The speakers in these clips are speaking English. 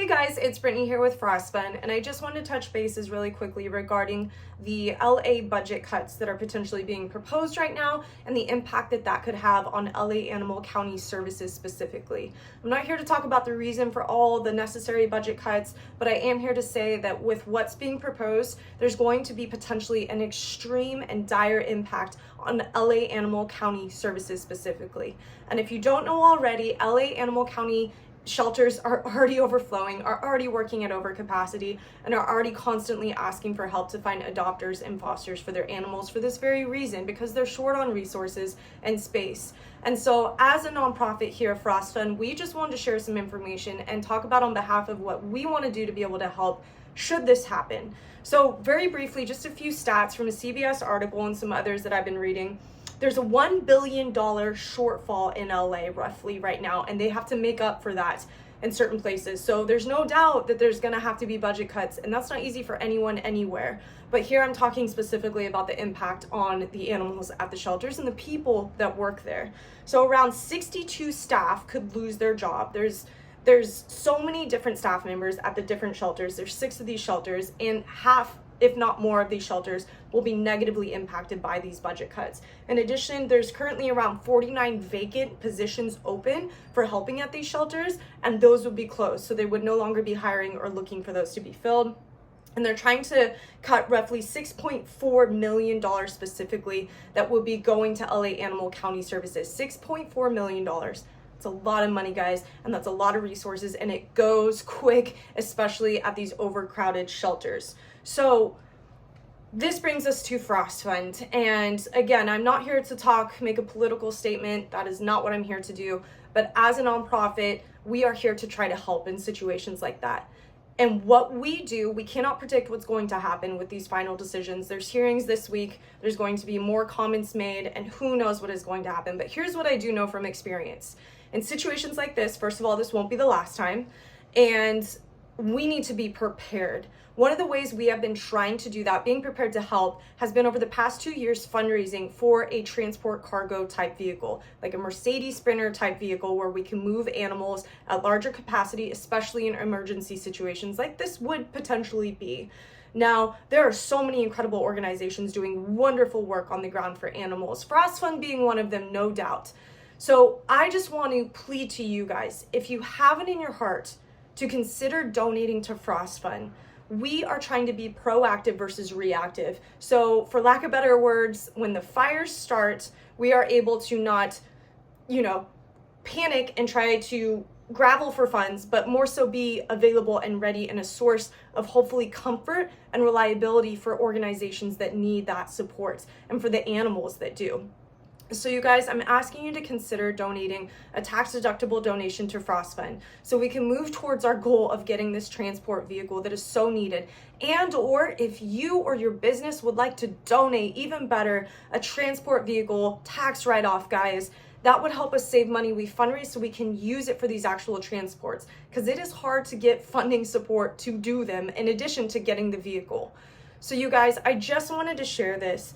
Hey guys, it's Brittany here with Frost Fund, and I just wanted to touch bases really quickly regarding the LA budget cuts that are potentially being proposed right now and the impact that that could have on LA Animal County Services specifically. I'm not here to talk about the reason for all the necessary budget cuts, but I am here to say that with what's being proposed, there's going to be potentially an extreme and dire impact on LA Animal County Services specifically. And if you don't know already, LA Animal County shelters are already overflowing, are already working at overcapacity, and are already constantly asking for help to find adopters and fosters for their animals for this very reason, because they're short on resources and space. And so as a nonprofit here at Frost Fund, we just wanted to share some information and talk about on behalf of what we want to do to be able to help should this happen. So very briefly, just a few stats from a CBS article and some others that I've been reading. There's a $1 billion shortfall in LA roughly right now, and they have to make up for that in certain places. So there's no doubt that there's gonna have to be budget cuts, and that's not easy for anyone anywhere. But here I'm talking specifically about the impact on the animals at the shelters and the people that work there. So around 62 staff could lose their job. There's so many different staff members at the different shelters. There's 6 of these shelters, and half, if not more, of these shelters will be negatively impacted by these budget cuts. In addition, there's currently around 49 vacant positions open for helping at these shelters, and those would be closed. So they would no longer be hiring or looking for those to be filled. And they're trying to cut roughly $6.4 million specifically that will be going to LA Animal County Services. $6.4 million. It's a lot of money, guys, and that's a lot of resources, and it goes quick, especially at these overcrowded shelters. So this brings us to Frost Fund. And again, I'm not here to make a political statement. That is not what I'm here to do. But as a nonprofit, we are here to try to help in situations like that. And what we do, we cannot predict what's going to happen with these final decisions. There's hearings this week. There's going to be more comments made, and who knows what is going to happen. But here's what I do know from experience. In situations like this, first of all, this won't be the last time, and we need to be prepared. One of the ways we have been trying to do that, being prepared to help, has been over the past 2 years fundraising for a transport cargo type vehicle, like a Mercedes Sprinter type vehicle where we can move animals at larger capacity, especially in emergency situations like this would potentially be. Now, there are so many incredible organizations doing wonderful work on the ground for animals, Frost Fund being one of them, no doubt. So I just want to plead to you guys, if you have it in your heart to consider donating to Frost Fund. We are trying to be proactive versus reactive. So for lack of better words, when the fires start, we are able to not, panic and try to gravel for funds, but more so be available and ready and a source of hopefully comfort and reliability for organizations that need that support and for the animals that do. So you guys, I'm asking you to consider donating a tax-deductible donation to Frost Fund so we can move towards our goal of getting this transport vehicle that is so needed. And or if you or your business would like to donate, even better, a transport vehicle tax write-off, guys, that would help us save money. We fundraise so we can use it for these actual transports, because it is hard to get funding support to do them in addition to getting the vehicle. So you guys, I just wanted to share this.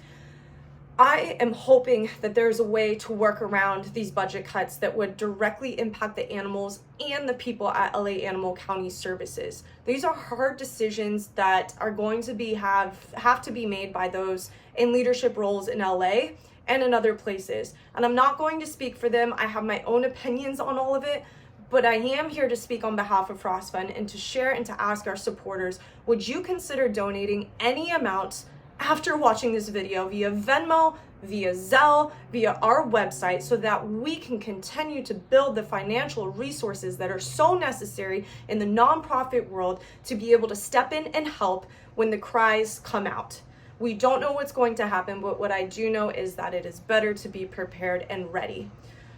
I am hoping that there's a way to work around these budget cuts that would directly impact the animals and the people at LA Animal County Services. These are hard decisions that are going to have to be made by those in leadership roles in LA and in other places. And I'm not going to speak for them. I have my own opinions on all of it, but I am here to speak on behalf of Frost Fund and to share and to ask our supporters, would you consider donating any amount after watching this video via Venmo, via Zelle, via our website, so that we can continue to build the financial resources that are so necessary in the nonprofit world to be able to step in and help when the cries come out. We don't know what's going to happen, but what I do know is that it is better to be prepared and ready.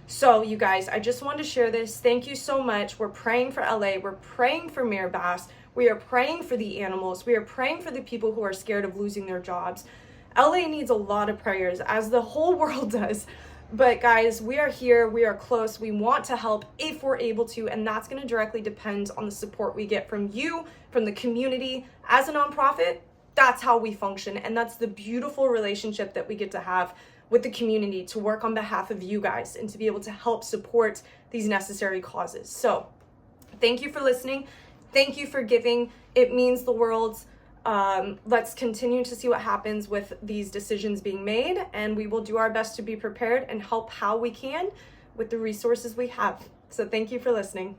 So you guys, I just wanted to share this. Thank you so much. We're praying for LA. We're praying for Mayor Bass. We are praying for the animals. We are praying for the people who are scared of losing their jobs. LA needs a lot of prayers, as the whole world does. But guys, we are here. We are close. We want to help if we're able to, and that's going to directly depend on the support we get from you, from the community. As a nonprofit, that's how we function, and that's the beautiful relationship that we get to have with the community, to work on behalf of you guys and to be able to help support these necessary causes. So thank you for listening. Thank you for giving. It means the world. Let's continue to see what happens with these decisions being made, and we will do our best to be prepared and help how we can with the resources we have. So thank you for listening.